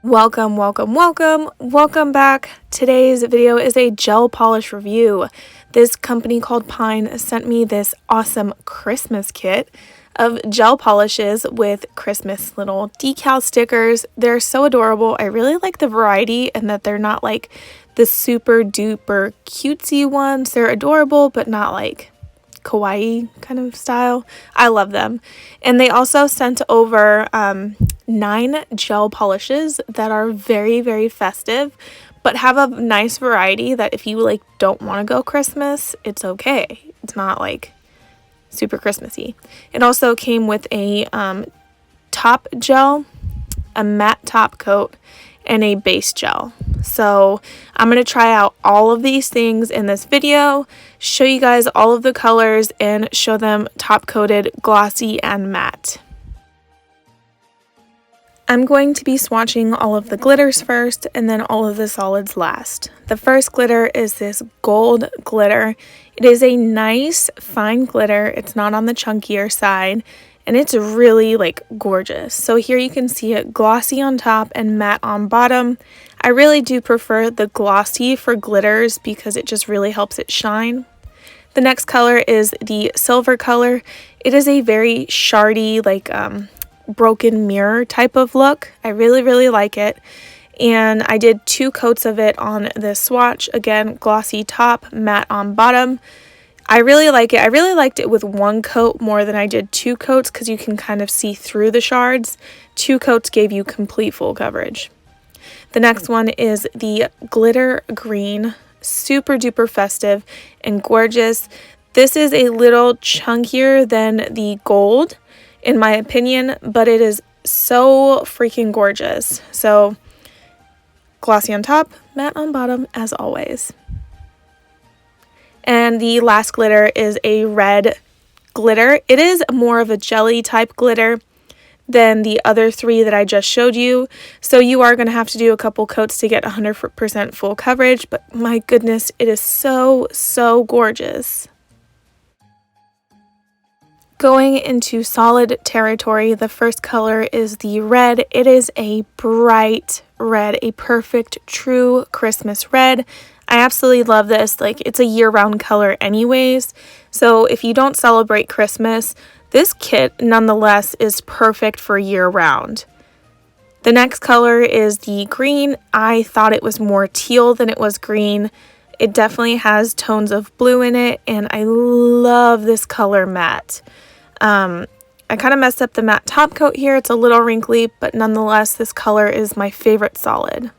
Welcome back. Today's video is a gel polish review. This company called Pine sent me this awesome Christmas kit of gel polishes with Christmas little decal stickers. They're so adorable. I really like the variety and that they're not like the super duper cutesy ones. They're adorable, but not like kawaii kind of style. I love them. And they also sent over 9 gel polishes that are very festive, but have a nice variety that if you like don't want to go Christmas, it's okay. It's not like super Christmassy. It also came with a top gel, a matte top coat, and a base gel. So I'm going to try out all of these things in this video, show you guys all of the colors, and show them top coated, glossy, and matte. I'm going to be swatching all of the glitters first and then all of the solids last. The first glitter is this gold glitter. It is a nice fine glitter. It's not on the chunkier side and it's really like gorgeous. So here you can see it glossy on top and matte on bottom. I really do prefer the glossy for glitters because it just really helps it shine. The next color is the silver color. It is a very shardy, like broken mirror type of look. I really like it. And I did 2 coats of it on this swatch. Again, glossy top, matte on bottom. I really like it. I really liked it with 1 coat more than I did 2 coats because you can kind of see through the shards. 2 coats gave you complete full coverage. The next one is the glitter green, super duper festive and gorgeous. This is a little chunkier than the gold in my opinion, but it is so freaking gorgeous. So glossy on top, matte on bottom as always. And the last glitter is a red glitter. It is more of a jelly type glitter than the other 3 that I just showed you. So you are going to have to do a couple coats to get 100% full coverage, but my goodness, it is so gorgeous. Going into solid territory, the first color is the red. It is a bright red, a perfect true Christmas red. I absolutely love this. Like, it's a year-round color anyways. So if you don't celebrate Christmas, this kit nonetheless is perfect for year-round. The next color is the green. I thought it was more teal than it was green. It definitely has tones of blue in it, and I love this color matte. I kind of messed up the matte top coat here. It's a little wrinkly, but nonetheless, this color is my favorite solid.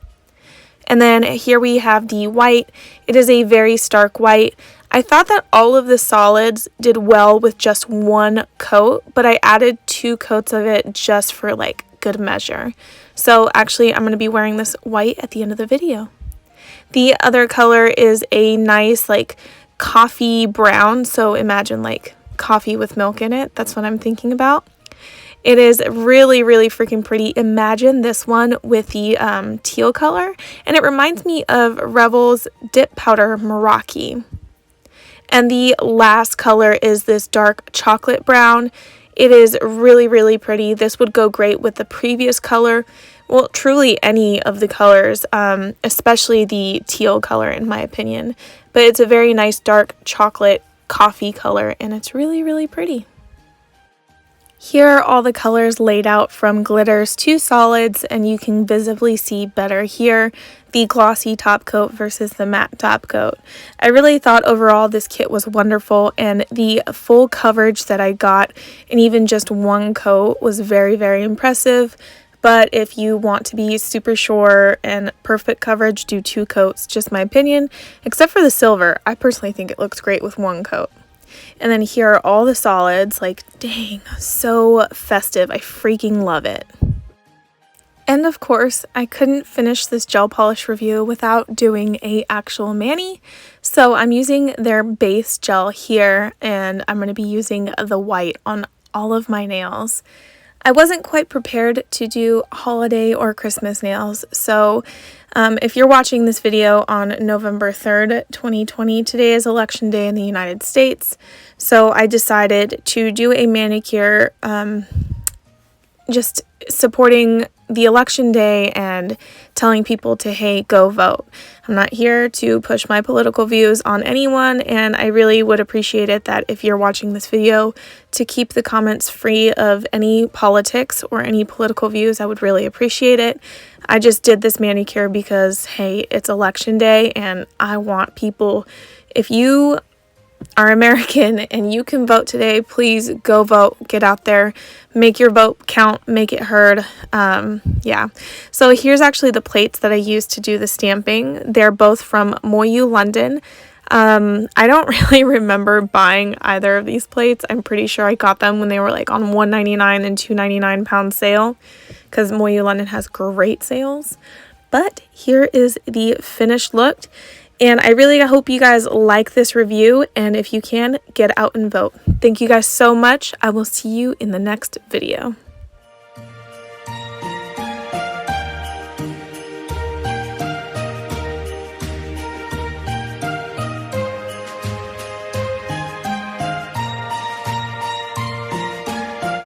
And then here we have the white. It is a very stark white. I thought that all of the solids did well with just 1 coat, but I added 2 coats of it just for like good measure. So actually, I'm going to be wearing this white at the end of the video. The other color is a nice like coffee brown. So imagine like coffee with milk in it. That's what I'm thinking about. It is really freaking pretty. Imagine this one with the teal color, and it reminds me of Revel's Dip Powder Meraki. And the last color is this dark chocolate brown. It is really pretty. This would go great with the previous color. Well, truly any of the colors, especially the teal color in my opinion. But it's a very nice dark chocolate coffee color, and it's really pretty. Here are all the colors laid out from glitters to solids, and you can visibly see better here the glossy top coat versus the matte top coat. I really thought overall this kit was wonderful, and the full coverage that I got in even just 1 coat was very impressive. But if you want to be super sure and perfect coverage, do 2 coats, just my opinion. Except for the silver, I personally think it looks great with 1 coat. And then here are all the solids, like dang, so festive. I freaking love it. And of course, I couldn't finish this gel polish review without doing a actual mani. So I'm using their base gel here, and I'm going to be using the white on all of my nails. I wasn't quite prepared to do holiday or Christmas nails, so if you're watching this video on November 3rd, 2020, today is election day in the United States, so I decided to do a manicure just supporting the election day and telling people to, hey, go vote. I'm not here to push my political views on anyone, and I really would appreciate it that if you're watching this video to keep the comments free of any politics or any political views. I would really appreciate it. I just did this manicure because, hey, it's election day and I want people, if you are American and you can vote today, please go vote, get out there, make your vote count, make it heard. Yeah, so here's actually the plates that I used to do the stamping. They're both from Moyu, London. I don't really remember buying either of these plates. I'm pretty sure I got them when they were like on $1.99 and £2.99 pound sale, because Moyu London has great sales. But here is the finished look. And I really hope you guys like this review, and if you can, get out and vote. Thank you guys so much. I will see you in the next video.